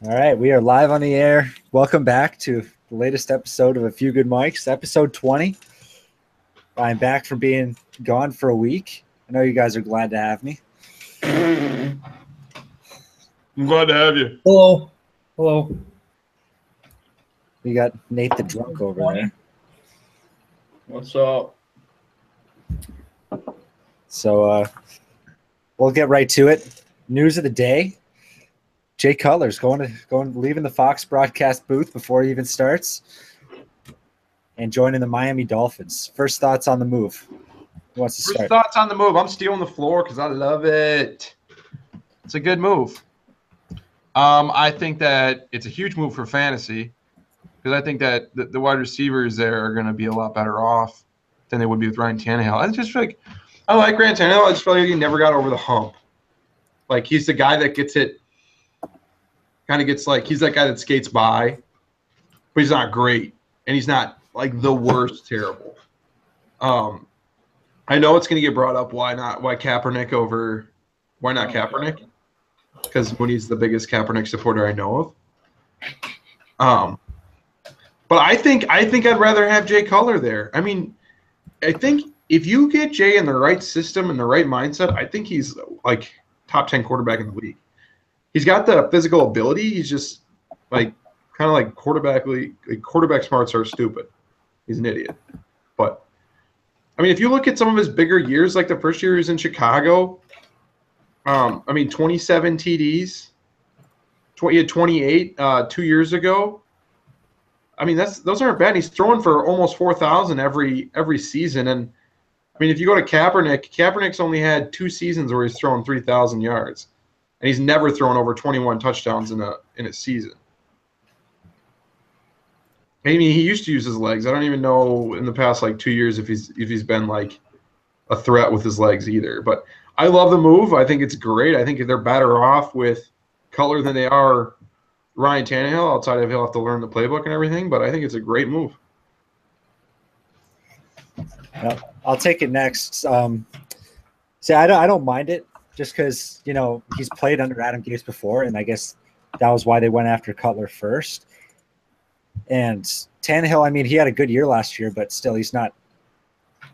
All right, we are live on the air. Welcome back to the latest episode of A Few Good Mics, episode 20. I'm back from being gone for a week. I know you guys are glad to have me. I'm glad to have you. Hello. Hello. We got Nate the drunk over there. What's up? So we'll get right to it. News of the day. Jay Cutler's leaving the Fox broadcast booth before he even starts and joining the Miami Dolphins. First thoughts on the move. Who wants to start? First thoughts on the move. I'm stealing the floor because I love it. It's a good move. I think that it's a huge move for fantasy because I think that the wide receivers there are going to be a lot better off than they would be with Ryan Tannehill. I like Ryan Tannehill. I just feel like he never got over the hump. Like, he's the guy that gets it. Kind of gets like he's that guy that skates by, but he's not great, and he's not like the worst terrible. I know it's going to get brought up. Why not Kaepernick? Because Mooney's the biggest Kaepernick supporter I know of. But I think I'd rather have Jay Cutler there. I mean, I think if you get Jay in the right system and the right mindset, I think he's like top 10 quarterback in the league. He's got the physical ability. He's just like kind of like quarterback smarts are stupid. He's an idiot. But I mean, if you look at some of his bigger years, like the first year he was in Chicago, 27 TDs. He had 28 2 years ago. I mean, those aren't bad. He's throwing for almost 4,000 every season. And I mean, if you go to Kaepernick's only had 2 seasons where he's throwing 3,000 yards. And he's never thrown over 21 touchdowns in a season. I mean, he used to use his legs. I don't even know in the past like 2 years if he's been like a threat with his legs either. But I love the move. I think it's great. I think they're better off with Cutler than they are Ryan Tannehill. Outside of he'll have to learn the playbook and everything. But I think it's a great move. I'll take it next. See, I don't mind it. Just because, he's played under Adam Gase before, and I guess that was why they went after Cutler first. And Tannehill, I mean, he had a good year last year, but still he's not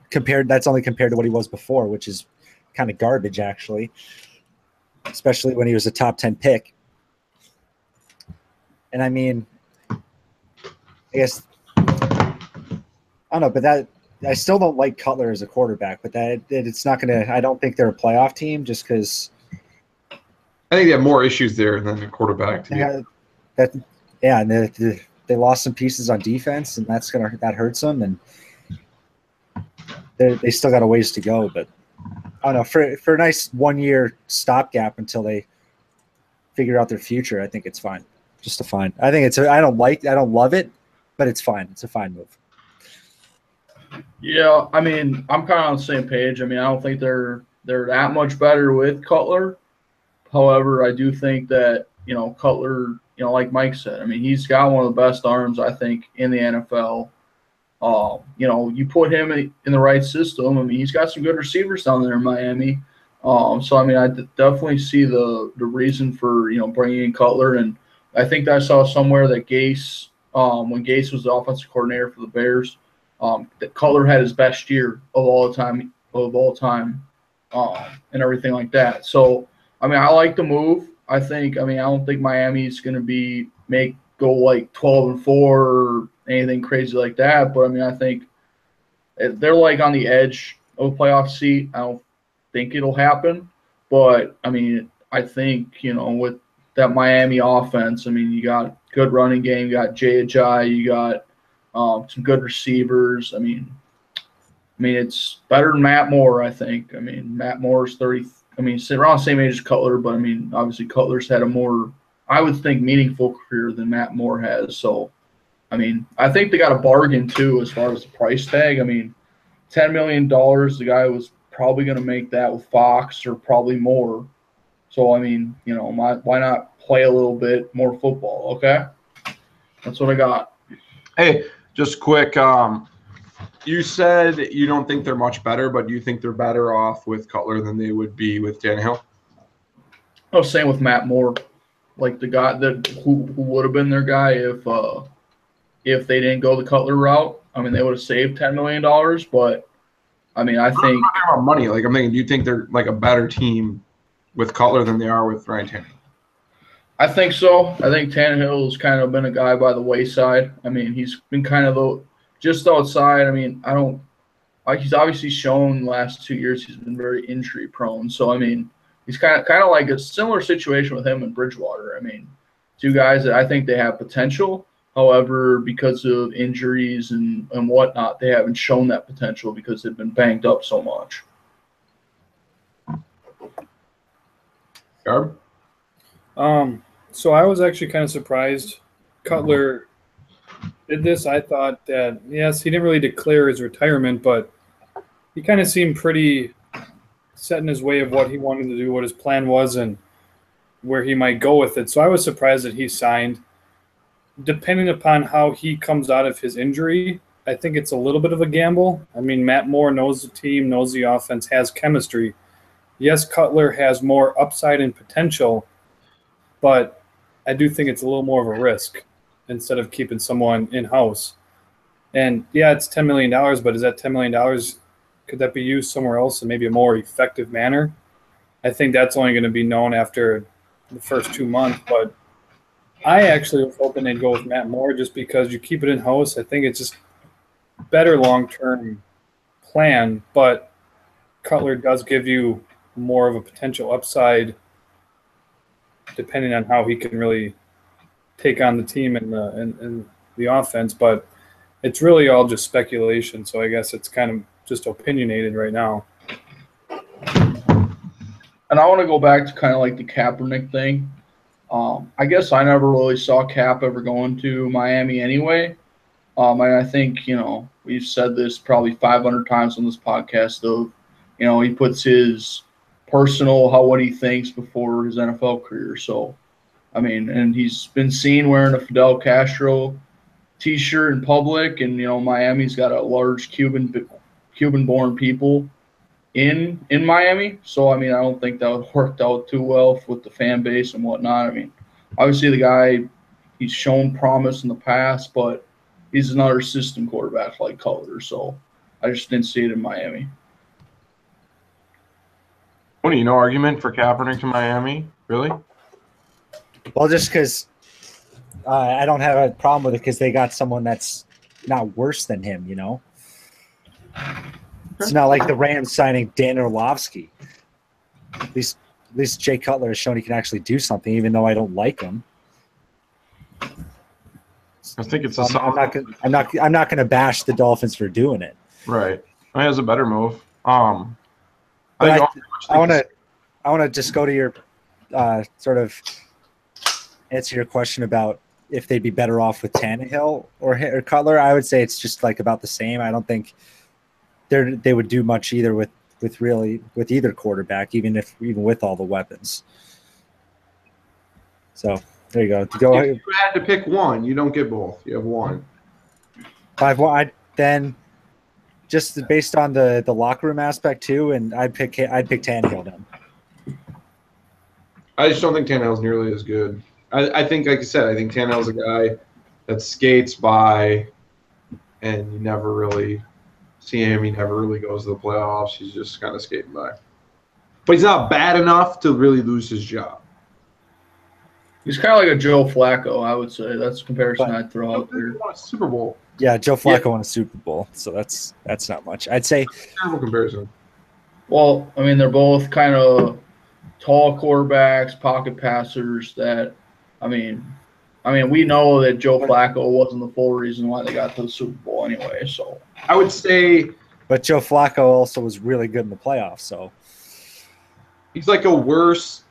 compared. That's only compared to what he was before, which is kind of garbage, actually, especially when he was a top 10 pick. And I mean, I guess, I don't know, but I still don't like Cutler as a quarterback, but it's not going to – I don't think they're a playoff team just because – I think they have more issues there than the quarterback. And they lost some pieces on defense, and that hurts them, and they still got a ways to go. But I don't know, for a nice 1-year stopgap until they figure out their future, I think it's fine. Just a fine. I think I don't love it, but it's fine. It's a fine move. Yeah, I mean, I'm kind of on the same page. I mean, I don't think they're that much better with Cutler. However, I do think that, Cutler, like Mike said, I mean, he's got one of the best arms, I think, in the NFL. You put him in the right system. I mean, he's got some good receivers down there in Miami. So, I mean, I definitely see the reason for, bringing in Cutler. And I think I saw somewhere that Gase, when Gase was the offensive coordinator for the Bears, that Cutler had his best year of all time, and everything like that. So, I mean, I like the move. I don't think Miami's going to go like 12-4 or anything crazy like that. But I mean, I think they're like on the edge of a playoff seat. I don't think it'll happen, but I mean, I think with that Miami offense, I mean, you got good running game, you got Jay Cutler, you got some good receivers. I mean, it's better than Matt Moore, I think. I mean, Matt Moore's 30. I mean, around the same age as Cutler, but I mean, obviously Cutler's had a more, I would think, meaningful career than Matt Moore has. So, I mean, I think they got a bargain too as far as the price tag. I mean, $10 million. The guy was probably going to make that with Fox or probably more. So, I mean, why not play a little bit more football? Okay, that's what I got. Hey, just quick. You said you don't think they're much better, but do you think they're better off with Cutler than they would be with Tannehill? Oh, same with Matt Moore. like the guy that who would have been their guy if they didn't go the Cutler route. I mean, they would have saved $10 million, but I mean, I I'm think not talking about money. Like I'm thinking, do you think they're like a better team with Cutler than they are with Ryan Tannehill? I think so. I think Tannehill's kind of been a guy by the wayside. I mean, he's been kind of just outside. I mean, I don't like he's obviously shown the last 2 years he's been very injury prone. So I mean, he's kind of like a similar situation with him and Bridgewater. I mean, two guys that I think they have potential. However, because of injuries and whatnot, they haven't shown that potential because they've been banged up so much. Garb? So I was actually kind of surprised Cutler did this. I thought that, yes, he didn't really declare his retirement, but he kind of seemed pretty set in his way of what he wanted to do, what his plan was, and where he might go with it. So I was surprised that he signed. Depending upon how he comes out of his injury, I think it's a little bit of a gamble. I mean, Matt Moore knows the team, knows the offense, has chemistry. Yes, Cutler has more upside and potential, but I do think it's a little more of a risk instead of keeping someone in-house. And, yeah, it's $10 million, but is that $10 million, could that be used somewhere else in maybe a more effective manner? I think that's only going to be known after the first 2 months. But I actually was hoping they'd go with Matt Moore just because you keep it in-house. I think it's just better long-term plan, but Cutler does give you more of a potential upside depending on how he can really take on the team and the offense. But it's really all just speculation, so I guess it's kind of just opinionated right now. And I want to go back to kind of like the Kaepernick thing. I guess I never really saw Cap ever going to Miami anyway. And I think, we've said this probably 500 times on this podcast, though, he puts his personal, what he thinks before his NFL career. So, I mean, and he's been seen wearing a Fidel Castro T-shirt in public, and, Miami's got a large Cuban-born people in Miami. So, I mean, I don't think that would worked out too well with the fan base and whatnot. I mean, obviously the guy, he's shown promise in the past, but he's another system quarterback like Cutler. So I just didn't see it in Miami. Mooney, no argument for Kaepernick to Miami? Really? Well, just because I don't have a problem with it because they got someone that's not worse than him, It's not like the Rams signing Dan Orlovsky. At least Jay Cutler has shown he can actually do something, even though I don't like him. I think it's I'm not going to bash the Dolphins for doing it. Right. I think it's a better move. I want to just go to your sort of answer your question about if they'd be better off with Tannehill or Cutler. I would say it's just like about the same. I don't think they would do much either with either quarterback, even with all the weapons. So there you go. If you had to pick one, you don't get both. You have one. Then just based on the locker room aspect too, and I'd pick Tannehill then. I just don't think Tannehill's nearly as good. I think, like I said, I think Tannehill's a guy that skates by, and you never really see him. He never really goes to the playoffs. He's just kind of skating by. But he's not bad enough to really lose his job. He's kind of like a Joe Flacco, I would say. That's the comparison I'd throw out there. He won a Super Bowl. Yeah, Joe Flacco won a Super Bowl, so that's not much. I'd say terrible comparison. Well, I mean, they're both kind of tall quarterbacks, pocket passers that, I mean, we know that Joe Flacco wasn't the full reason why they got to the Super Bowl anyway. So I would say, but Joe Flacco also was really good in the playoffs. So he's like a worse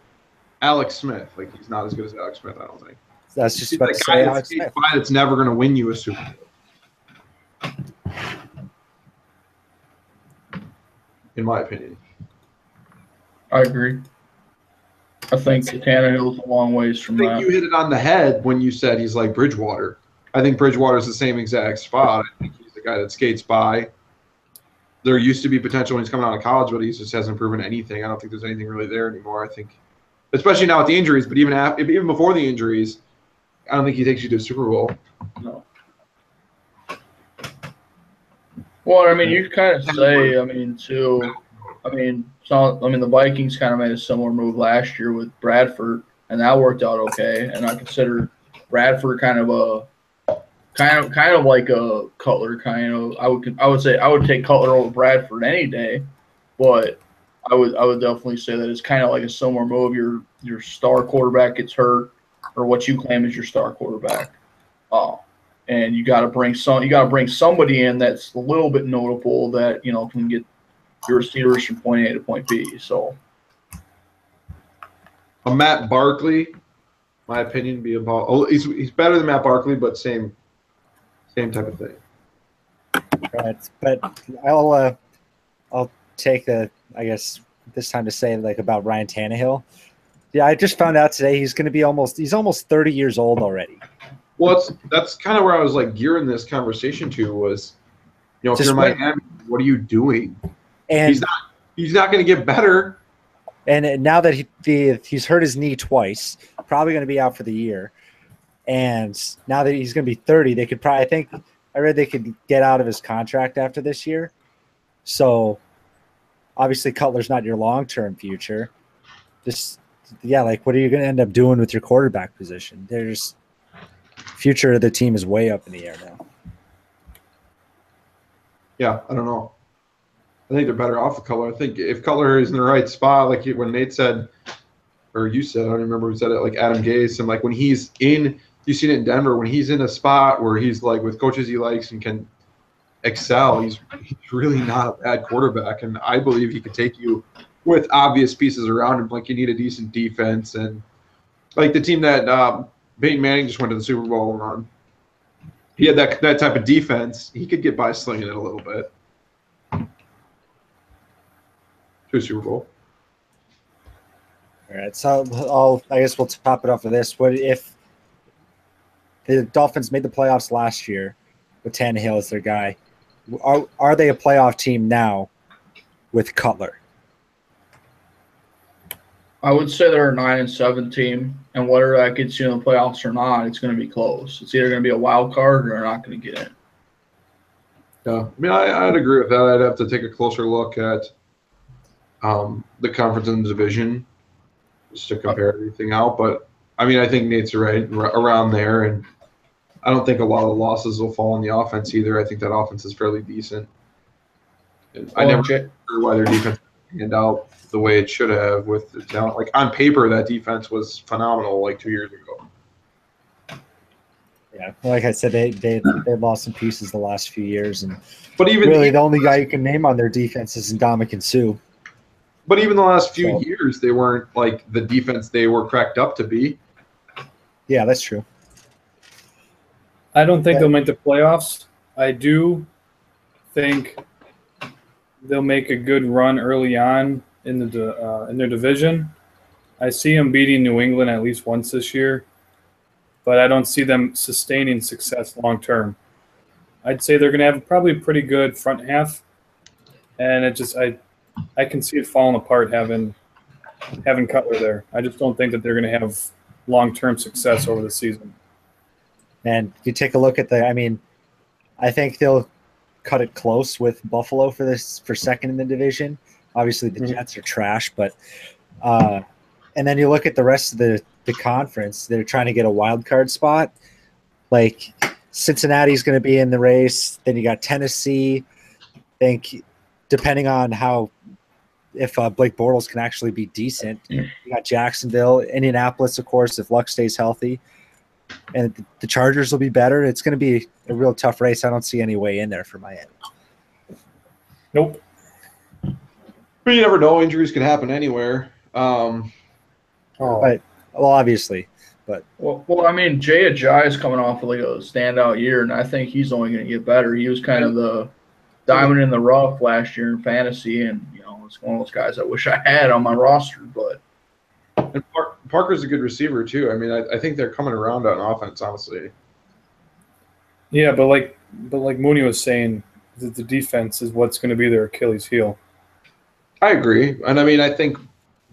Alex Smith. Like he's not as good as Alex Smith. I don't think. That's just he's about like to say Alex Smith. That's never going to win you a Super Bowl, in my opinion. I agree. I think Tannehill's a long ways from that. I think you hit it on the head when you said he's like Bridgewater. I think Bridgewater's the same exact spot. I think he's the guy that skates by. There used to be potential when he's coming out of college, but he just hasn't proven anything. I don't think there's anything really there anymore. I think especially now with the injuries. But even before the injuries, I don't think he takes you to a Super Bowl. No. Well, I mean, you kind of say, I mean, too. The Vikings kind of made a similar move last year with Bradford, and that worked out okay. And I consider Bradford kind of like a Cutler kind of. I would say I would take Cutler over Bradford any day, but I would definitely say that it's kind of like a similar move. Your star quarterback gets hurt, or what you claim is your star quarterback, and you got to bring somebody in that's a little bit notable that can get your receivers from point A to point B. So, a Matt Barkley, my opinion, be about. Oh, he's better than Matt Barkley, but same type of thing. Right, but I'll take I guess this time to say like about Ryan Tannehill. Yeah, I just found out today he's almost 30 years old already. Well, that's kind of where I was like gearing this conversation to was, if you're Miami, what are you doing? And he's not going to get better. And now that he's hurt his knee twice, probably going to be out for the year. And now that he's going to be 30, they could probably, I think I read they could get out of his contract after this year. So obviously Cutler's not your long-term future. Like what are you going to end up doing with your quarterback position? Future of the team is way up in the air now. Yeah, I don't know. I think they're better off with Cutler. I think if Cutler is in the right spot, like when Nate said, or you said, I don't remember who said it, like Adam Gase, and like when he's in, you've seen it in Denver, when he's in a spot where he's like with coaches he likes and can excel, he's really not a bad quarterback. And I believe he could take you with obvious pieces around him, like you need a decent defense. And like the team that Peyton Manning just went to the Super Bowl on, he had that type of defense. He could get by slinging it a little bit. To a Super Bowl. All right, so I guess we'll top it off with this. What if the Dolphins made the playoffs last year with Tannehill as their guy? Are they a playoff team now with Cutler? I would say they're a 9-7 team, and whether that gets you in the playoffs or not, it's going to be close. It's either going to be a wild card or they're not going to get in. Yeah, I mean, I'd agree with that. I'd have to take a closer look at the conference and the division just to compare everything out. But, I mean, I think Nate's right around there, and I don't think a lot of the losses will fall on the offense either. I think that offense is fairly decent. And I never sure why their defense panned out the way it should have with the talent. Like, on paper, that defense was phenomenal like 2 years ago. Yeah, like I said, they lost some pieces the last few years, but even the only guy you can name on their defense is Ndamukong Suh. But even the last few years, they weren't like the defense they were cracked up to be. Yeah, that's true. I don't think they'll make the playoffs. I do think they'll make a good run early on in their division. I see them beating New England at least once this year, but I don't see them sustaining success long term. I'd say they're going to have probably a pretty good front half, and I can see it falling apart having Cutler there. I just don't think that they're going to have long-term success over the season. And you take a look at I think they'll cut it close with Buffalo for second in the division. Obviously, the Jets are trash, but and then you look at the rest of the conference. They're trying to get a wild card spot. Like Cincinnati's going to be in the race. Then you got Tennessee. I think depending on if Blake Bortles can actually be decent, you got Jacksonville, Indianapolis, of course, if Luck stays healthy, and the Chargers will be better. It's going to be a real tough race. I don't see any way in there for Miami. Nope. But you never know. Injuries can happen anywhere. Obviously. But I mean, Jay Ajayi is coming off of like a standout year, and I think he's only going to get better. He was kind of the diamond in the rough last year in fantasy, and it's one of those guys I wish I had on my roster. But and Parker's a good receiver too. I mean, I think they're coming around on offense, honestly. Yeah, but like Mooney was saying, the defense is what's going to be their Achilles heel. I agree, and I mean, I think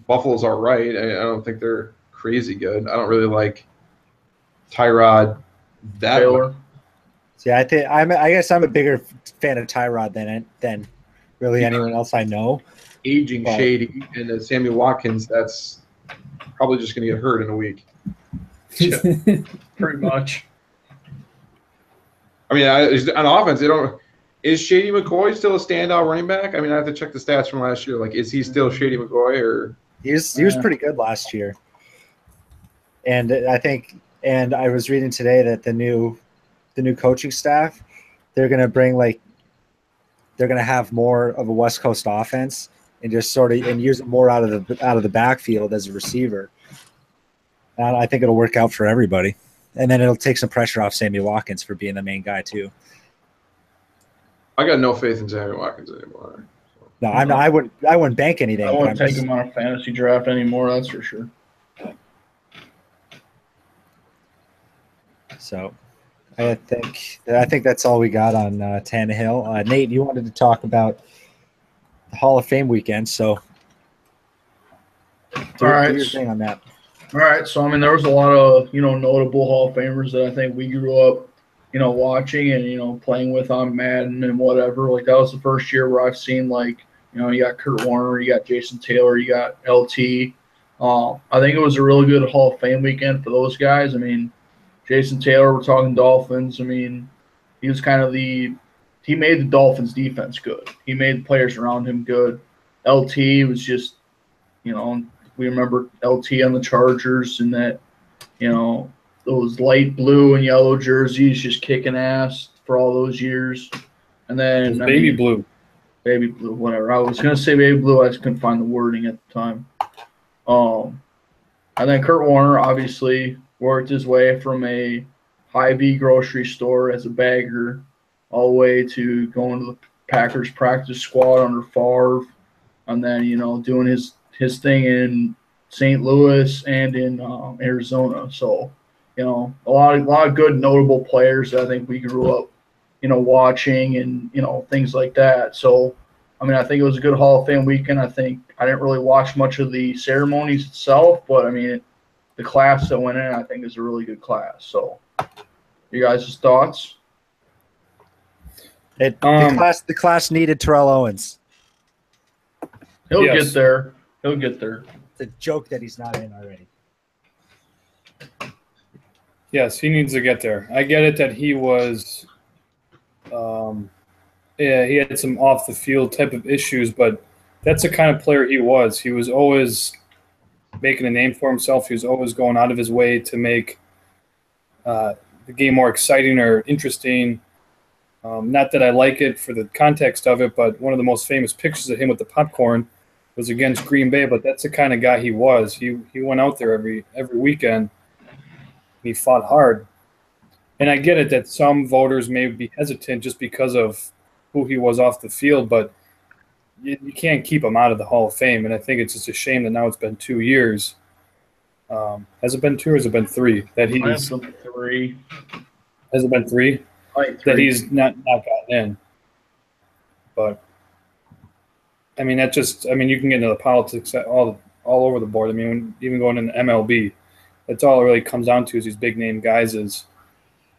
Buffalo's all right. I don't think they're crazy good. I don't really like Tyrod that Taylor. much. See, I guess I'm a bigger fan of Tyrod than really anyone else I know. Aging But- shady, and Sammy Watkins, that's probably just going to get hurt in a week. Pretty much. I mean, on offense, they don't. Is Shady McCoy still a standout running back? I mean, I have to check the stats from last year. Like, is he still Shady McCoy, or He was pretty good last year. And I was reading today that the new coaching staff, they're going to have more of a West Coast offense and just sort of use it more out of the backfield as a receiver. And I think it'll work out for everybody. And then it'll take some pressure off Sammy Watkins for being the main guy too. I got no faith in Sammy Watkins anymore. No, I'm not, I wouldn't bank anything. I but won't I'm take just- him on a fantasy draft anymore, that's for sure. So I think that's all we got on Tannehill. Nate, you wanted to talk about the Hall of Fame weekend, so do your thing on that. All right, so I mean, there was a lot of notable Hall of Famers that I think we grew up, watching and playing with on Madden and whatever. Like that was the first year where I've seen you got Kurt Warner, you got Jason Taylor, you got LT. I think it was a really good Hall of Fame weekend for those guys. I mean, Jason Taylor, we're talking Dolphins. I mean, he was kind of he made the Dolphins defense good. He made the players around him good. LT was just, we remember LT on the Chargers and that, those light blue and yellow jerseys just kicking ass for all those years. And then blue. Baby blue, whatever. I was going to say baby blue. I just couldn't find the wording at the time. And then Kurt Warner obviously worked his way from a Hy-Vee grocery store as a bagger all the way to going to the Packers practice squad under Favre, and then doing his thing in St. Louis and in Arizona. So a lot of good notable players that I think we grew up watching and things like that. So I mean, I think it was a good Hall of Fame weekend. I think I didn't really watch much of the ceremonies itself, but I mean, the class that went in, I think, is a really good class. So, you guys' thoughts? The class needed Terrell Owens. He'll Yes. get there. He'll get there. It's a joke that he's not in already. Yes, he needs to get there. I get it that he was, he had some off the field type of issues, but that's the kind of player he was. He was always making a name for himself. He was always going out of his way to make the game more exciting or interesting. Not that I like it for the context of it, but one of the most famous pictures of him with the popcorn was against Green Bay. But that's the kind of guy he was. He went out there every weekend. He fought hard. And I get it that some voters may be hesitant just because of who he was off the field, but you can't keep him out of the Hall of Fame. And I think it's just a shame that now it's been 2 years. Has it been 2 or has it been 3? That he's 3. Has it been 3? Like 3. That he's not gotten in. But I mean, you can get into the politics all over the board. I mean, even going into MLB, that's all it really comes down to is these big name guys is,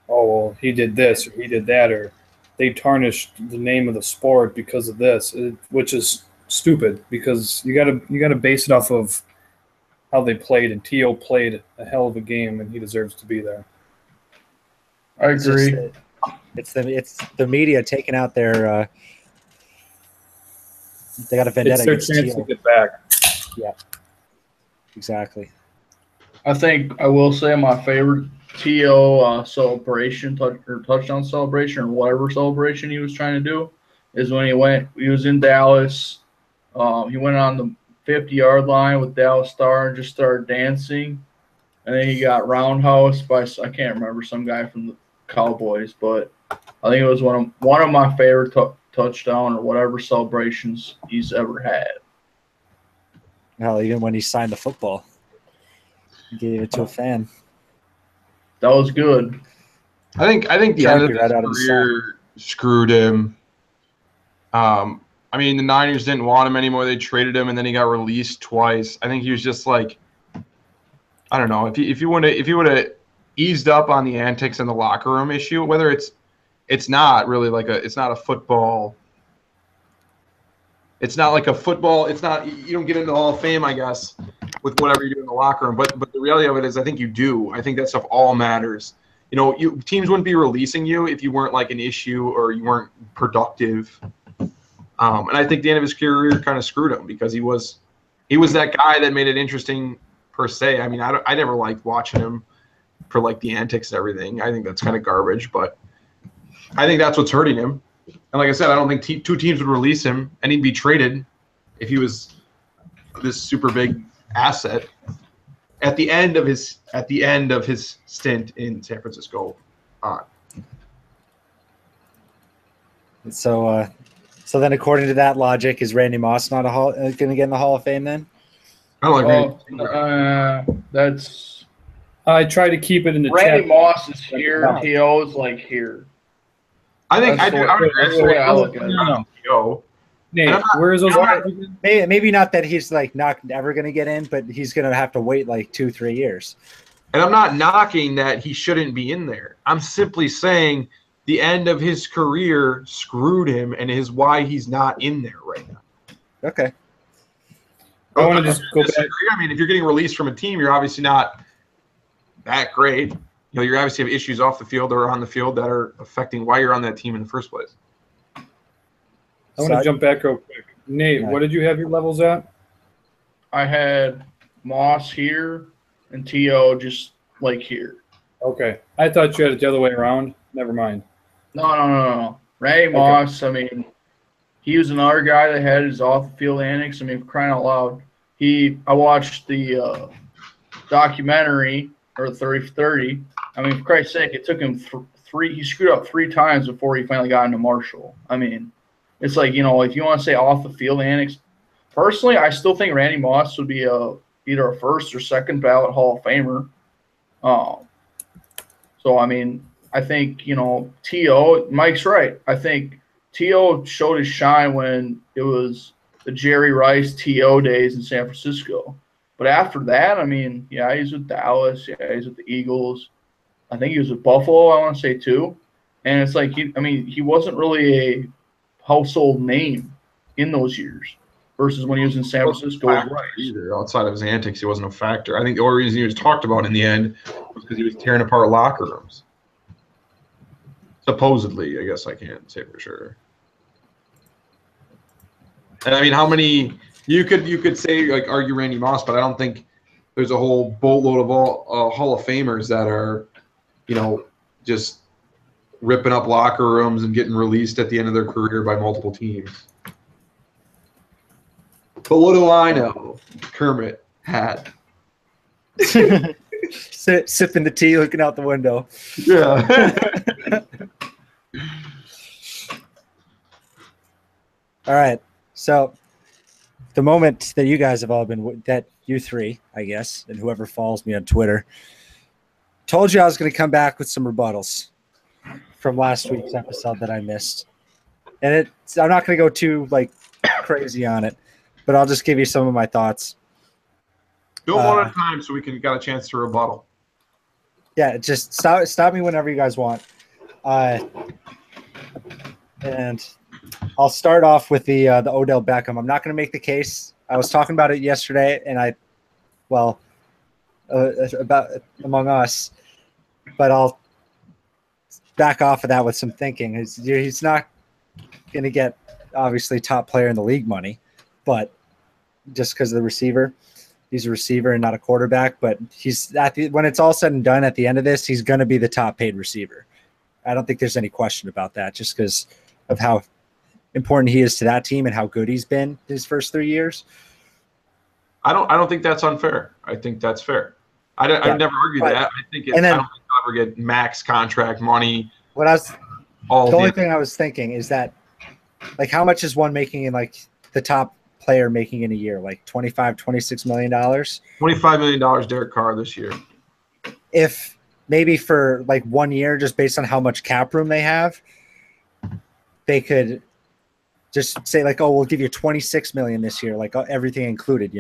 oh, well, he did this or he did that, or they tarnished the name of the sport because of this, which is stupid because you gotta base it off of how they played, and T.O. played a hell of a game, and he deserves to be there. I agree. It's the media taking out their. They got a vendetta It's their against chance T.O. to get back. Yeah, exactly. I think I will say my favorite T.O. Celebration, touchdown celebration, or whatever celebration he was trying to do, is when he was in Dallas. He went on the 50-yard line with Dallas Star and just started dancing. And then he got roundhouse by, I can't remember, some guy from the Cowboys, but I think it was one of my favorite touchdown or whatever celebrations he's ever had. Hell, even when he signed the football, he gave it to a fan. That was good. I think the end of his career screwed him. I I mean, the Niners didn't want him anymore. They traded him, and then he got released twice. I think he was just like, I don't know. If you would have eased up on the antics in the locker room issue, whether it's not really like it's not a football. It's not like a football. It's not, you don't get into the Hall of Fame, I guess, with whatever you do in the locker room. But the reality of it is, I think you do. I think that stuff all matters. You know, teams wouldn't be releasing you if you weren't like an issue or you weren't productive. And I think the end of his career kind of screwed him because he was that guy that made it interesting per se. I mean, I never liked watching him for like the antics and everything. I think that's kind of garbage, but I think that's what's hurting him. And like I said, I don't think two teams would release him, and he'd be traded if he was this super big asset at the end of his stint in San Francisco. So then, according to that logic, is Randy Moss not going to get in the Hall of Fame then? I don't like Randy. That's. I try to keep it in the Randy chat. Moss is here. T.O.'s like here. I think I would agree. I look at it. No. Nate, where's those? Maybe not that he's like not ever going to get in, but he's going to have to wait like 2-3 years. And I'm not knocking that he shouldn't be in there. I'm simply saying the end of his career screwed him, and is why he's not in there right now. Okay. I want to just go back. I mean, if you're getting released from a team, you're obviously not that great. You know, you obviously have issues off the field or on the field that are affecting why you're on that team in the first place. I want to jump back real quick. Nate, what did you have your levels at? I had Moss here and T.O. just like here. Okay. I thought you had it the other way around. Never mind. No. Randy Moss, I mean, he was another guy that had his off-the-field antics. I mean, for crying out loud. I watched the documentary, or 30 for 30. I mean, for Christ's sake, it took him he screwed up 3 times before he finally got into Marshall. I mean, it's like, you know, if you want to say off-the-field antics, personally, I still think Randy Moss would be either a first or second ballot Hall of Famer. So, I mean, I think, you know, T.O., Mike's right. I think T.O. showed his shine when it was the Jerry Rice T.O. days in San Francisco. But after that, I mean, yeah, he's with Dallas. Yeah, he's with the Eagles. I think he was with Buffalo, I want to say, too. And it's like, he wasn't really a household name in those years versus when he was in San Francisco. Either outside of his antics, he wasn't a factor. I think the only reason he was talked about in the end was because he was tearing apart locker rooms. Supposedly, I guess I can't say for sure. And I mean, how many you could say, like, argue Randy Moss, but I don't think there's a whole boatload of all Hall of Famers that are, you know, just ripping up locker rooms and getting released at the end of their career by multiple teams. But what do I know? Kermit had. Sipping the tea, looking out the window. Yeah. All right. So the moment that you guys have all been, that you three, I guess, and whoever follows me on Twitter, told you I was going to come back with some rebuttals from last week's episode that I missed. And I'm not going to go too like crazy on it, but I'll just give you some of my thoughts. Do it one at a time so we can got a chance to rebuttal. Yeah, just stop me whenever you guys want. And I'll start off with the Odell Beckham. I'm not going to make the case. I was talking about it yesterday, and about among us, but I'll back off of that with some thinking. He's not going to get obviously top player in the league money, but just because of the receiver, he's a receiver and not a quarterback. But he's when it's all said and done at the end of this, he's going to be the top paid receiver. I don't think there's any question about that, just because of how important he is to that team and how good he's been his first 3 years. I don't think that's unfair. I think that's fair. I never argue that. I think I don't think he'll ever get max contract money. The only thing I was thinking is that, like, how much is one making in, like, the top player making in a year? Like $25-26 million? $25 million Derek Carr this year. If maybe for like 1 year, just based on how much cap room they have, they could Just say like, oh, we'll give you 26 million this year, like everything included,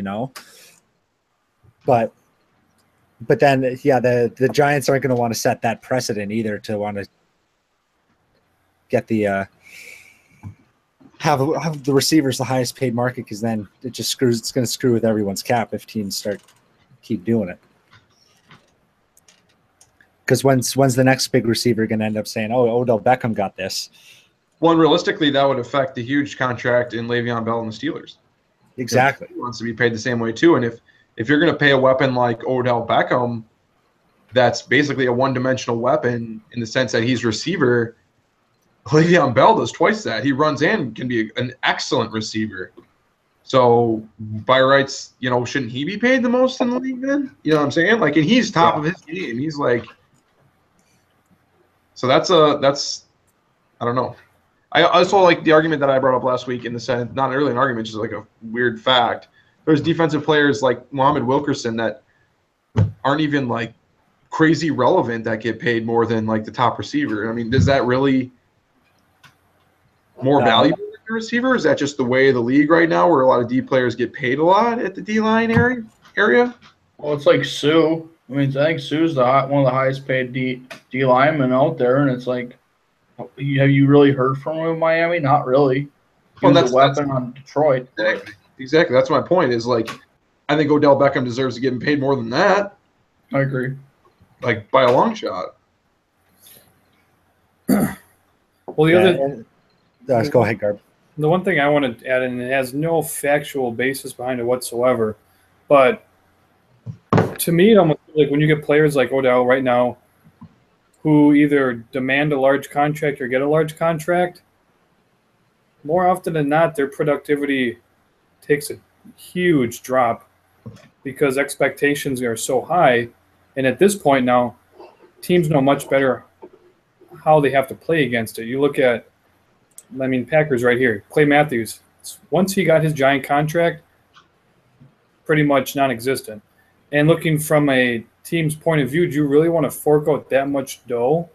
But then, yeah, the Giants aren't going to want to set that precedent either to want to get the have the receivers the highest paid market, because then it's going to screw with everyone's cap if teams keep doing it. Because when's the next big receiver going to end up saying, oh, Odell Beckham got this? Well, and realistically, that would affect the huge contract in Le'Veon Bell and the Steelers. Exactly. He wants to be paid the same way too. And if you're going to pay a weapon like Odell Beckham, that's basically a one-dimensional weapon in the sense that he's receiver. Le'Veon Bell does twice that. He runs and can be an excellent receiver. So by rights, shouldn't he be paid the most in the league then? You know what I'm saying? Like, and he's top of his game. He's like, so that's I don't know. I also like the argument that I brought up last week in the sense, not really an argument, just like a weird fact. There's defensive players like Muhammad Wilkerson that aren't even like crazy relevant that get paid more than like the top receiver. I mean, does that really more valuable than the receiver? Is that just the way of the league right now, where a lot of D players get paid a lot at the D line area? Well, it's like Sue. I mean, I think Sue's one of the highest paid D linemen out there, and it's like, have you really heard from him in Miami? Not really. He was a weapon on Detroit. Exactly. That's my point. Is like, I think Odell Beckham deserves to get paid more than that. I agree. Like by a long shot. Well, go ahead, Garb. The one thing I want to add, and it has no factual basis behind it whatsoever, but to me, it almost like when you get players like Odell right now, who either demand a large contract or get a large contract, more often than not, their productivity takes a huge drop because expectations are so high. And at this point now, teams know much better how they have to play against it. You look at, Packers right here. Clay Matthews, once he got his giant contract, pretty much non-existent. And looking from a team's point of view, do you really want to fork out that much dough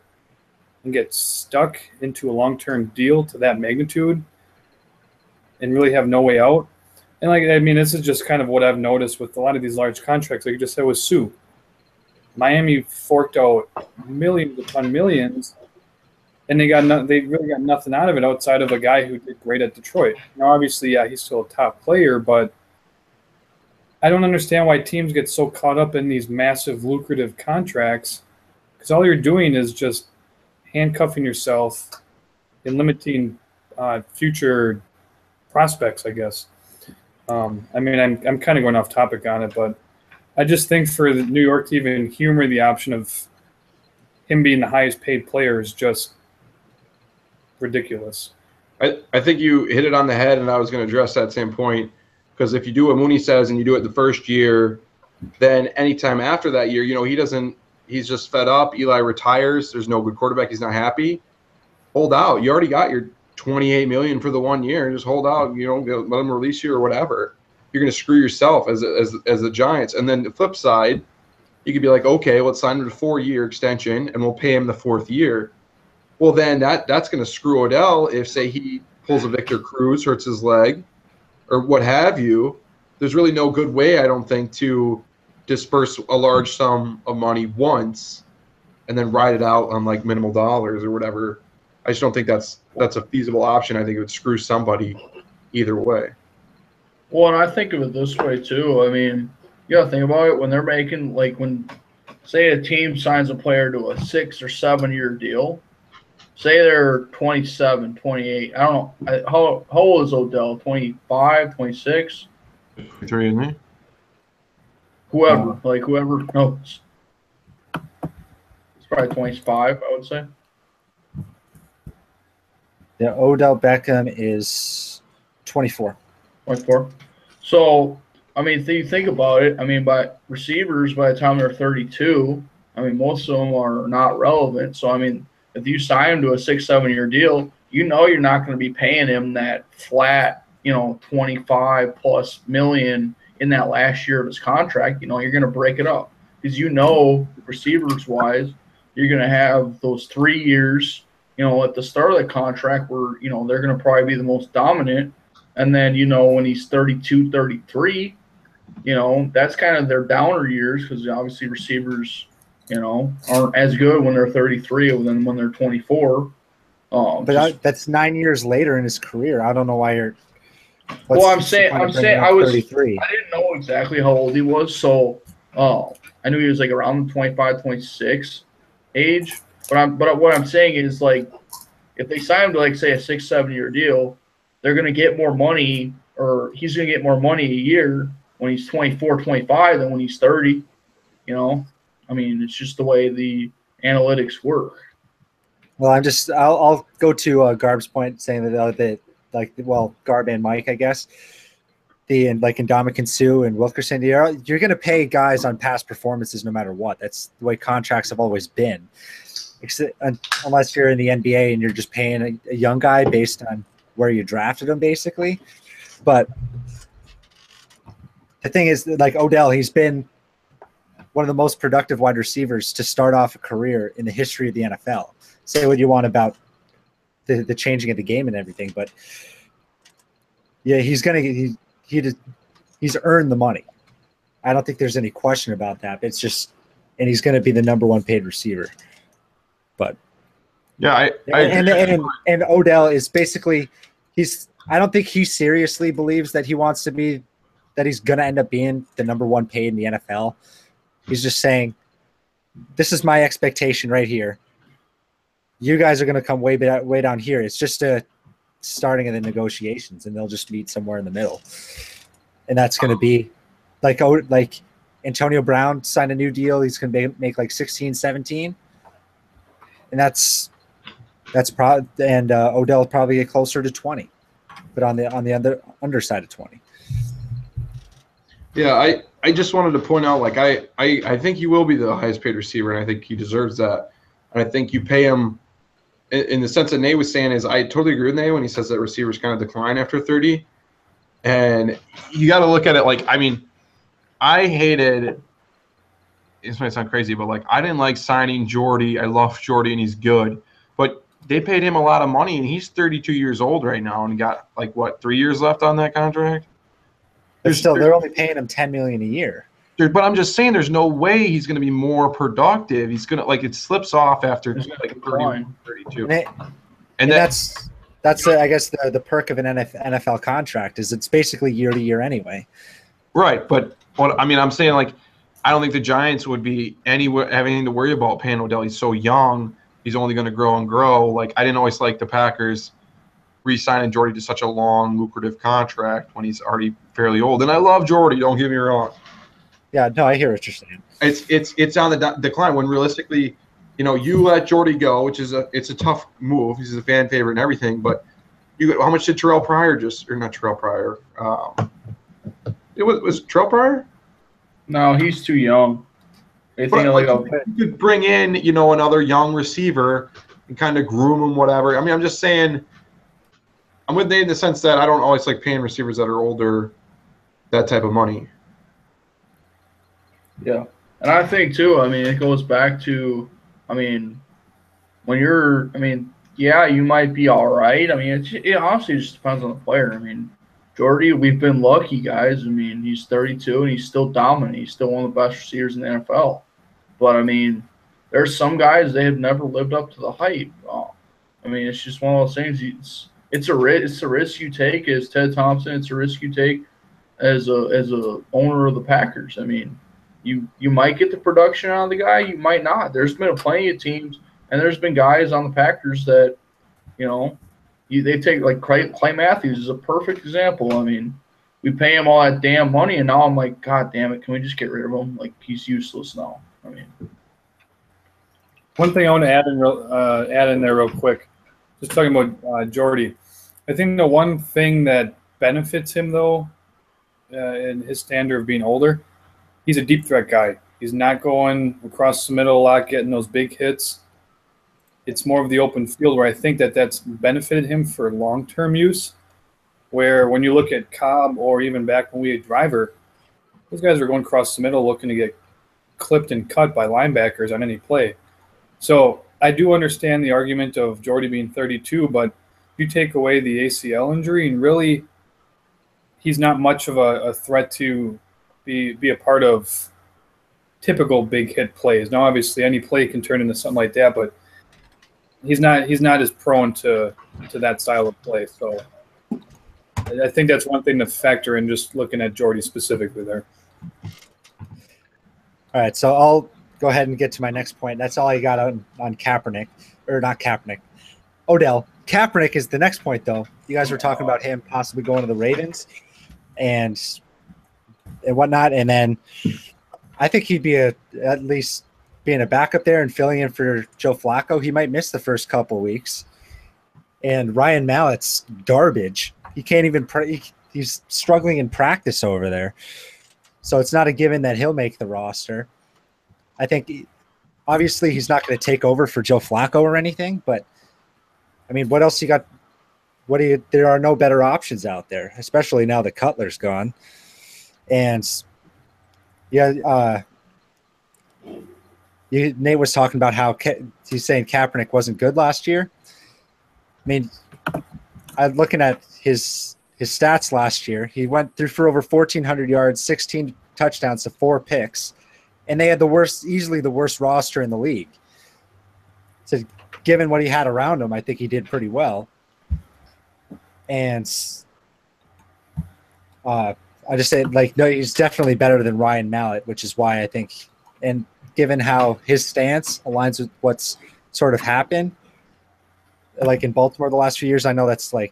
and get stuck into a long-term deal to that magnitude and really have no way out? And this is just kind of what I've noticed with a lot of these large contracts. Like you just said with Sue, Miami forked out millions upon millions, and they really got nothing out of it outside of a guy who did great at Detroit. Now, obviously, yeah, he's still a top player, but I don't understand why teams get so caught up in these massive, lucrative contracts, because all you're doing is just handcuffing yourself and limiting future prospects, I guess. I'm kind of going off topic on it, but I just think for New York to even humor the option of him being the highest paid player is just ridiculous. I think you hit it on the head, and I was going to address that same point. Because if you do what Mooney says and you do it the first year, then anytime after that year, he's just fed up. Eli retires. There's no good quarterback. He's not happy. Hold out. You already got your $28 million for the 1 year. Just hold out. Let him release you or whatever. You're going to screw yourself as the Giants. And then the flip side, you could be like, okay, let's sign him to a 4-year extension and we'll pay him the 4th year. Well, then that's going to screw Odell if, say, he pulls a Victor Cruz, hurts his leg, or what have you. There's really no good way, I don't think, to disperse a large sum of money once and then ride it out on like minimal dollars or whatever. I just don't think that's a feasible option. I think it would screw somebody either way. Well, and I think of it this way too. You got to think about it when they're making, like, when, say, a team signs a player to a 6 or 7 year deal. Say they're 27, 28. I don't know. How old is Odell? 25, 26? 23, isn't he? Whoever knows. It's probably 25, I would say. Yeah, Odell Beckham is 24. 24. So, if you think about it, by receivers, by the time they're 32, most of them are not relevant. So, if you sign him to a 6-7 year deal, you're not going to be paying him that flat, 25 plus million in that last year of his contract. You're going to break it up because receivers wise, you're going to have those 3 years, at the start of the contract where, they're going to probably be the most dominant. And then, when he's 32, 33, that's kind of their downer years because obviously receivers, aren't as good when they're 33 than when they're 24. That's 9 years later in his career. I don't know why you're. I'm saying I 33. I didn't know exactly how old he was, so I knew he was like around 25, 26 age. But what I'm saying is, like, if they sign him to, like, say a 6-7 year deal, they're going to get more money, or he's going to get more money a year when he's 24, 25 than when he's 30. I mean, it's just the way the analytics work. Well, I'll go to Garb's point saying that Garb and Mike, I guess, Ndamukong Suh and Wilkerson, you're going to pay guys on past performances no matter what. That's the way contracts have always been, unless you're in the NBA and you're just paying a young guy based on where you drafted him, basically. But the thing is, like Odell, he's been one of the most productive wide receivers to start off a career in the history of the NFL. Say what you want about the changing of the game and everything, but yeah, he's earned the money. I don't think there's any question about that. It's just, and he's going to be the number one paid receiver. But yeah, and Odell is basically I don't think he seriously believes that he's going to end up being the number one paid in the NFL. He's just saying, this is my expectation right here. You guys are going to come way down here. It's just a starting of the negotiations, and they'll just meet somewhere in the middle. And that's going to be like Antonio Brown signed a new deal. He's going to make like 16, 17. And that's probably, and Odell will probably get closer to 20, but on the underside of 20. Yeah, I just wanted to point out, like, I think he will be the highest paid receiver, and I think he deserves that. And I think you pay him in the sense that Nate was saying is, I totally agree with Nate when he says that receivers kind of decline after 30. And you got to look at it like, I mean, I hated – this might sound crazy, but, like, I didn't like signing Jordy. I love Jordy, and he's good. But they paid him a lot of money, and he's 32 years old right now and got, like, 3 years left on that contract? They're only paying him $10 million a year. But I'm just saying, there's no way he's going to be more productive. He's going to it slips off after 31, 32. And that's I guess the perk of an NFL contract is it's basically year to year anyway. Right, but I'm saying, like, I don't think the Giants would be have anything to worry about paying Odell. He's so young. He's only going to grow and grow. Like, I didn't always like the Packers re-signing Jordy to such a long, lucrative contract when he's already fairly old. And I love Jordy, don't get me wrong. Yeah, no, I hear what you're saying. It's on the decline when realistically, you let Jordy go, which is it's a tough move. He's a fan favorite and everything, but how much did Terrell Pryor not Terrell Pryor? It was Terrell Pryor? No, he's too young. You could bring in, another young receiver and kind of groom him, whatever. I mean, I'm just saying, I'm with Nate in the sense that I don't always like paying receivers that are older that type of money. Yeah. And I think, too, it goes back to, when you're, yeah, you might be all right. It honestly just depends on the player. Jordy, we've been lucky, guys. He's 32 and he's still dominant. He's still one of the best receivers in the NFL. But, there's some guys, they have never lived up to the hype. It's just one of those things. It's a risk you take as Ted Thompson. It's a risk you take as a owner of the Packers. You might get the production out of the guy. You might not. There's been plenty of teams, and there's been guys on the Packers that, they take, like Clay Matthews is a perfect example. We pay him all that damn money, and now I'm like, God damn it, can we just get rid of him? Like, he's useless now. One thing I want to add in there real quick, just talking about Jordy. I think the one thing that benefits him, though, in his standard of being older, he's a deep threat guy. He's not going across the middle a lot, getting those big hits. It's more of the open field where I think that's benefited him for long-term use, where when you look at Cobb or even back when we had Driver, those guys are going across the middle looking to get clipped and cut by linebackers on any play. So I do understand the argument of Jordy being 32, but you take away the ACL injury, and really, he's not much of a threat to be a part of typical big hit plays. Now, obviously, any play can turn into something like that, but he's not as prone to that style of play. So I think that's one thing to factor in, just looking at Jordy specifically there. All right, so I'll go ahead and get to my next point. That's all I got on Kaepernick, or not Kaepernick. Odell. Kaepernick is the next point, though. You guys were talking about him possibly going to the Ravens and whatnot, and then I think he'd be at least being a backup there and filling in for Joe Flacco. He might miss the first couple of weeks. And Ryan Mallett's garbage. He can't even he's struggling in practice over there. So it's not a given that he'll make the roster. I think obviously he's not going to take over for Joe Flacco or anything, but I mean, what else you got? There are no better options out there, especially now that Cutler's gone. And yeah, Nate was talking about how he's saying Kaepernick wasn't good last year. I mean, I'm looking at his stats last year. He went through for over 1,400 yards, 16 touchdowns to 4 picks, and they had easily the worst roster in the league. So given what he had around him, I think he did pretty well. And I just say, no, he's definitely better than Ryan Mallett, which is why I think, and given how his stance aligns with what's sort of happened, like in Baltimore the last few years, I know that's like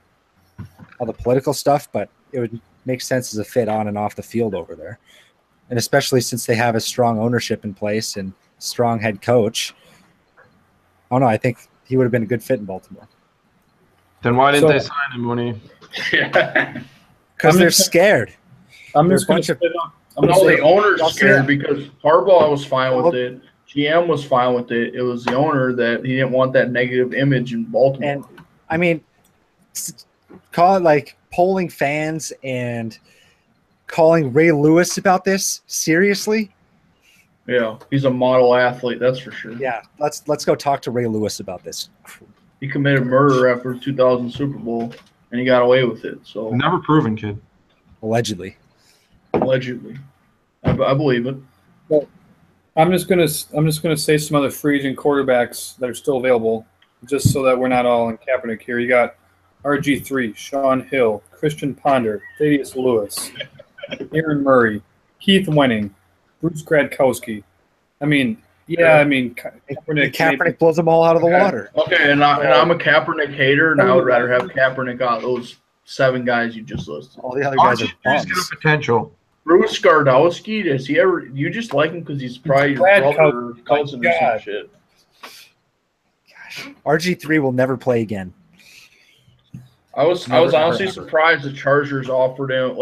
all the political stuff, but it would make sense as a fit on and off the field over there. And especially since they have a strong ownership in place and strong head coach. I don't know. I think he would have been a good fit in Baltimore. Then why didn't they sign him, Mooney? Because they're scared. I'm just going to the owner's scared because Harbaugh was fine with it. GM was fine with it. It was the owner that he didn't want that negative image in Baltimore. And I mean, call it like polling fans and calling Ray Lewis about this seriously. Yeah, he's a model athlete, that's for sure. Yeah, let's go talk to Ray Lewis about this. He committed murder after 2000 Super Bowl, and he got away with it. So never proven, kid. Allegedly, I believe it. Well, I'm just gonna say some other free agent quarterbacks that are still available, just so that we're not all in Kaepernick here. You got RG3, Sean Hill, Christian Ponder, Thaddeus Lewis, Aaron Murray, Keith Wenning, Bruce Gradkowski. Kaepernick blows them all out of the water. Okay, and I'm a Kaepernick hater, and I would rather have Kaepernick out those 7 guys you just listed. All the other guys are bums. He's got potential. Bruce Gradkowski, does he ever? You just like him because he's probably your brother or cousin or some shit. Gosh, RG3 will never play again. I was honestly surprised the Chargers offered him,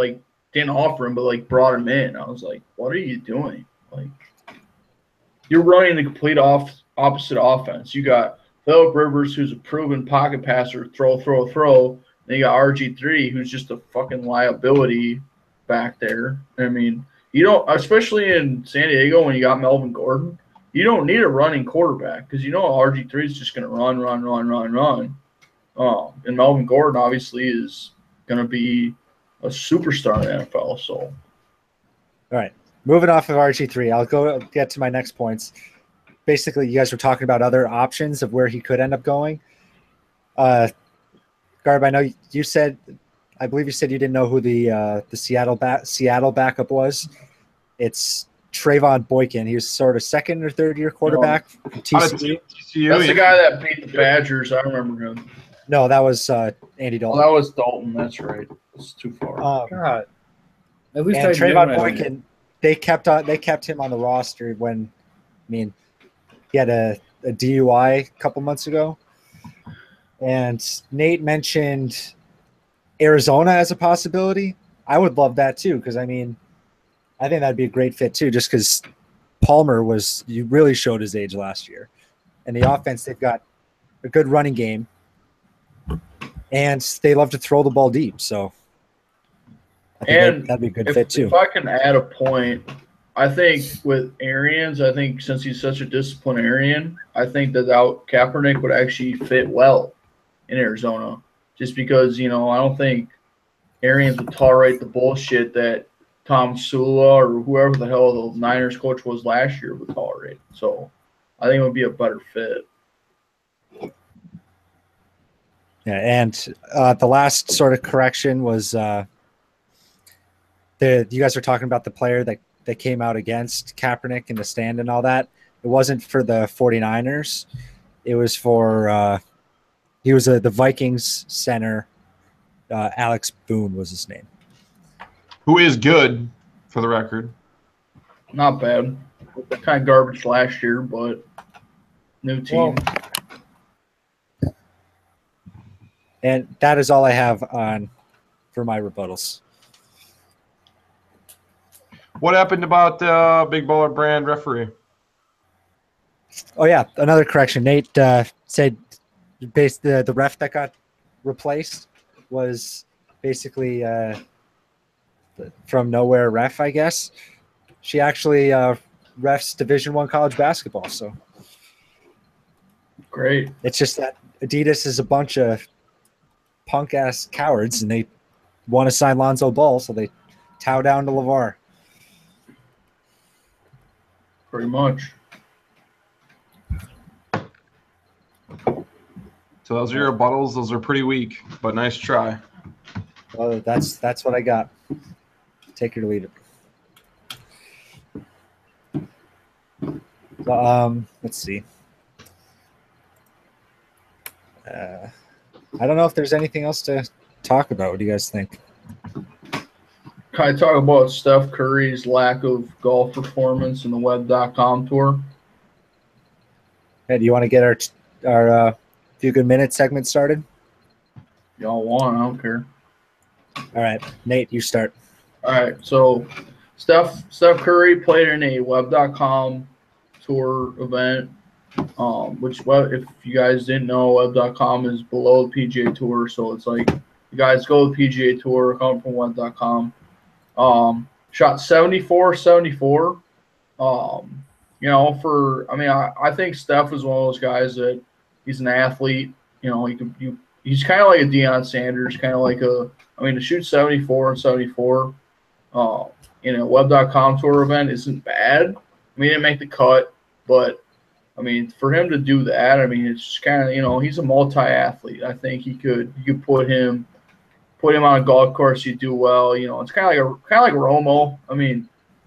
didn't offer him, but brought him in. I was like, what are you doing? You're running the complete opposite offense. You got Phillip Rivers, who's a proven pocket passer, throw. Then you got RG3, who's just a fucking liability back there. I mean, you don't, especially in San Diego when you got Melvin Gordon, you don't need a running quarterback because RG3 is just going to run. And Melvin Gordon obviously is going to be a superstar in the NFL. So, all right, moving off of RG3, I'll get to my next points. Basically, you guys were talking about other options of where he could end up going. Garb, I know you said, I believe you said you didn't know who the Seattle backup was. It's Trayvon Boykin. He was sort of second or third year quarterback from TCU. That's the guy that beat the Badgers. I remember him. No, that was Andy Dalton. Oh, that was Dalton. That's right. It's too far. God. At least and Trayvon Boykin, they kept him on the roster when, he had a DUI a couple months ago. And Nate mentioned Arizona as a possibility. I would love that too, because I think that'd be a great fit too, just because Palmer really showed his age last year. And the offense, they've got a good running game, and they love to throw the ball deep. So I think that'd be a good fit too. If I can add a point, I think with Arians, I think since he's such a disciplinarian, I think that Kaepernick would actually fit well in Arizona. Just because, I don't think Arians would tolerate the bullshit that Tom Sula or whoever the hell the Niners coach was last year would tolerate. So I think it would be a better fit. Yeah, and the last sort of correction was you guys were talking about the player that came out against Kaepernick in the stand and all that. It wasn't for the 49ers. It was for he was the Vikings center. Alex Boone was his name. Who is good, for the record. Not bad. Kind of garbage last year, but new team. Well, and that is all I have for my rebuttals. What happened about Big Baller Brand referee? Oh yeah, another correction. Nate said the ref that got replaced was basically from nowhere ref, I guess. She actually refs Division I college basketball. So great. It's just that Adidas is a bunch of punk ass cowards, and they want to sign Lonzo Ball, so they tow down to LeVar. Pretty much. So those are your rebuttals. Those are pretty weak, but nice try. Well, that's what I got. Take it or leave it. Let's see. I don't know if there's anything else to talk about. What do you guys think? Can I talk about Steph Curry's lack of golf performance in the Web.com tour? Hey, do you want to get our few good minutes segment started? Y'all want? I don't care. All right, Nate, you start. All right, so Steph Curry played in a Web.com tour event, which, if you guys didn't know, Web.com is below the PGA Tour, so it's like you guys go to the PGA Tour, come from Web.com. Shot 74. I think Steph is one of those guys that he's an athlete. He's kind of like a Deion Sanders, kind of like to shoot 74 and 74 in a Web.com tour event isn't bad. He didn't make the cut, but for him to do that, it's just kind of, he's a multi-athlete. I think you could put him on a golf course, you do well. It's kind of like Romo.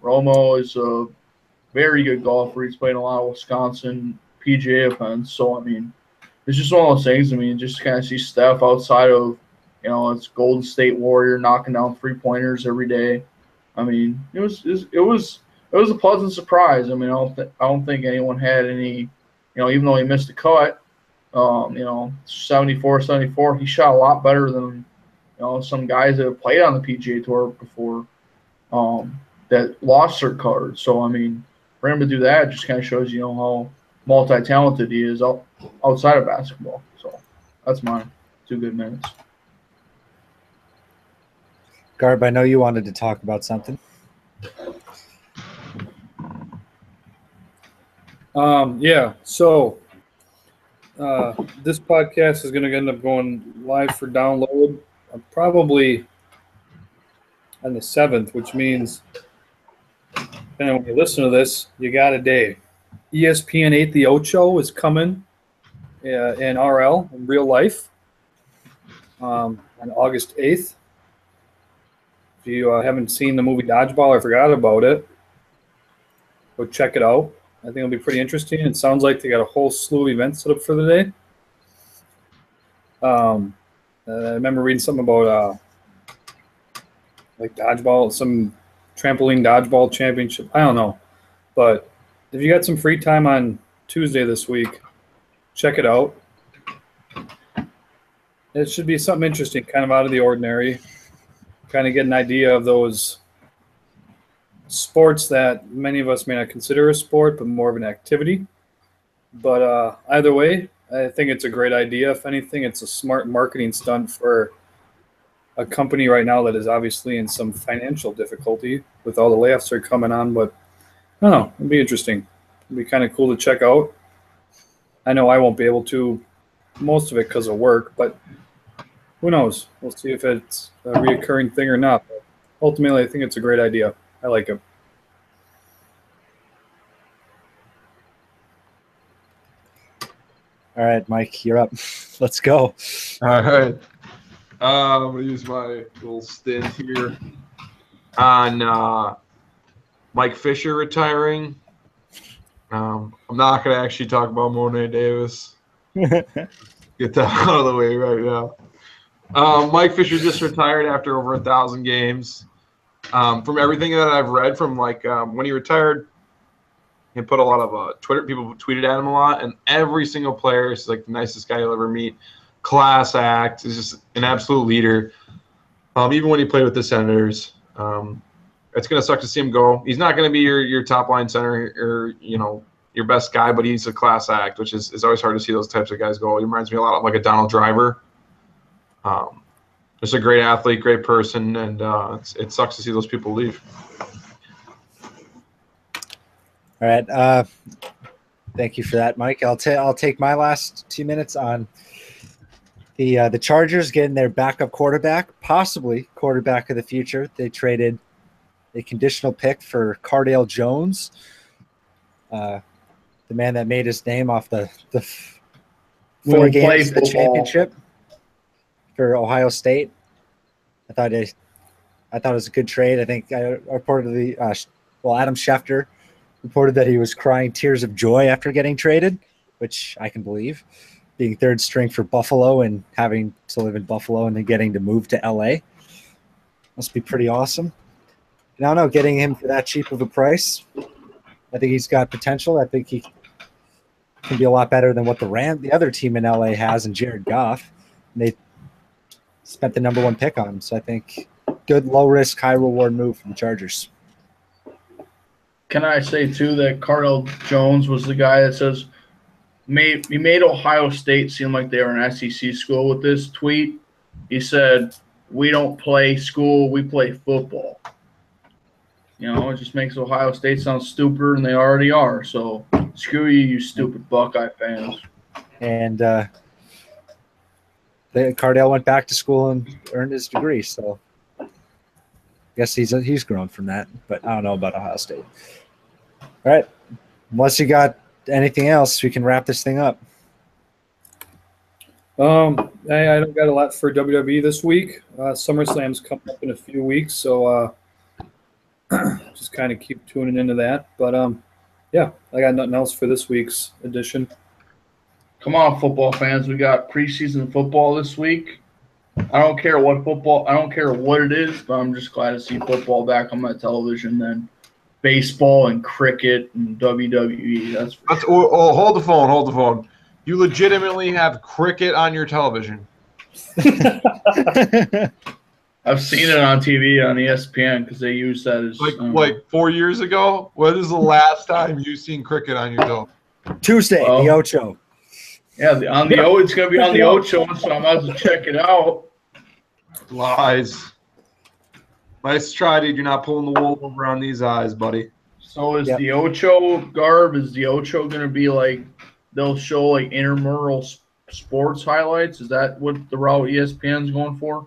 Romo is a very good golfer. He's played a lot of Wisconsin PGA events. So it's just one of those things. Just kind of see Steph outside of, it's Golden State Warrior knocking down 3-pointers every day. It was a pleasant surprise. I don't think anyone had any, even though he missed a cut, 74, he shot a lot better than some guys that have played on the PGA Tour before that lost their cards. So, for him to do that just kind of shows how multi-talented he is outside of basketball. So, that's mine. 2 good minutes. Garb, I know you wanted to talk about something. Yeah. So this podcast is going to end up going live for download probably on the 7th, which means when you listen to this, you got a day. ESPN 8 The Ocho is coming in RL in real life on August 8th. If you haven't seen the movie Dodgeball or forgot about it, go check it out. I think it'll be pretty interesting. It sounds like they got a whole slew of events set up for the day. I remember reading something about like dodgeball, some trampoline dodgeball championship. I don't know. But if you got some free time on Tuesday this week, check it out. It should be something interesting, kind of out of the ordinary. Kind of get an idea of those sports that many of us may not consider a sport, but more of an activity. But either way, I think it's a great idea. If anything, it's a smart marketing stunt for a company right now that is obviously in some financial difficulty with all the layoffs that are coming on. But I don't know. It'd be interesting. It'd be kind of cool to check out. I know I won't be able to most of it because of work, but who knows? We'll see if it's a reoccurring thing or not. But ultimately, I think it's a great idea. I like it. All right, Mike, you're up. Let's go. All right. I'm going to use my little stint here on Mike Fisher retiring. I'm not going to actually talk about Mooney Davis. Get that out of the way right now. Mike Fisher just retired after over 1,000 games. From everything that I've read from when he retired, he put a lot of people tweeted at him a lot, and every single player is like the nicest guy you'll ever meet. Class act, is just an absolute leader. Even when he played with the Senators, it's gonna suck to see him go. He's not gonna be your top line center or your best guy, but he's a class act, which is always hard to see those types of guys go. He reminds me a lot of like a Donald Driver. Just a great athlete, great person, and it sucks to see those people leave. All right. Thank you for that, Mike. I'll take my last 2 minutes on the Chargers getting their backup quarterback, possibly quarterback of the future. They traded a conditional pick for Cardale Jones, the man that made his name off the 4 games, the championship for Ohio State. I thought it was a good trade. I think I reportedly, Adam Schefter reported that he was crying tears of joy after getting traded, which I can believe. Being third string for Buffalo and having to live in Buffalo and then getting to move to LA must be pretty awesome. And I don't know, getting him for that cheap of a price, I think he's got potential. I think he can be a lot better than what the other team in LA has in Jared Goff. And they spent the number 1 pick on him. So I think good low risk, high reward move from the Chargers. Can I say too that Cardale Jones was the guy that says he made Ohio State seem like they were an SEC school with this tweet. He said, "We don't play school, we play football." It just makes Ohio State sound stupider than they already are. So screw you, you stupid Buckeye fans. And Cardale went back to school and earned his degree. So I guess he's grown from that. But I don't know about Ohio State. All right. Unless you got anything else, we can wrap this thing up. I don't got a lot for WWE this week. SummerSlam's coming up in a few weeks, so just kind of keep tuning into that. But yeah, I got nothing else for this week's edition. Come on, football fans. We got preseason football this week. I don't care what it is, but I'm just glad to see football back on my television than baseball and cricket and WWE. Hold the phone. You legitimately have cricket on your television. I've seen it on TV on ESPN because they use that as like 4 years ago. When is the last time you've seen cricket on your television? Tuesday, the Ocho. Yeah, it's going to be on the Ocho, so I'm about to check it out. Lies. Nice try, dude. You're not pulling the wool over on these eyes, buddy. So is the Ocho garb? Is the Ocho going to be like they'll show like intramural sports highlights? Is that what the route ESPN's going for?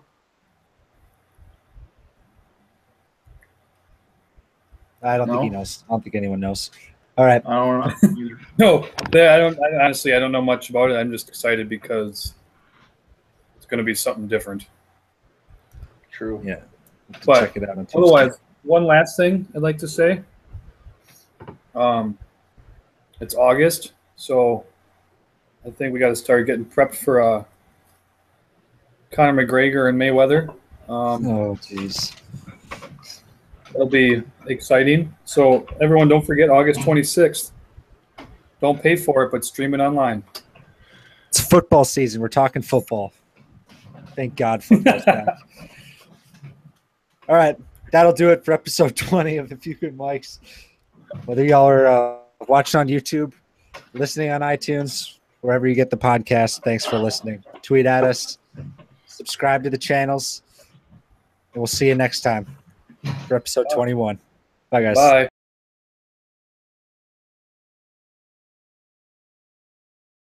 I don't think he knows. I don't think anyone knows. All right. I don't know either. No, I don't. Honestly, I don't know much about it. I'm just excited because it's going to be something different. True. Yeah. But check it out on Tuesday. Otherwise, one last thing I'd like to say. It's August, so I think we got to start getting prepped for Conor McGregor and Mayweather. Oh, jeez. It'll be exciting. So everyone, don't forget August 26th. Don't pay for it, but stream it online. It's football season. We're talking football. Thank God football's back. All right. That'll do it for episode 20 of The Few Good Mics. Whether y'all are watching on YouTube, listening on iTunes, wherever you get the podcast, thanks for listening. Tweet at us. Subscribe to the channels. And we'll see you next time for episode 21. Bye, guys. Bye.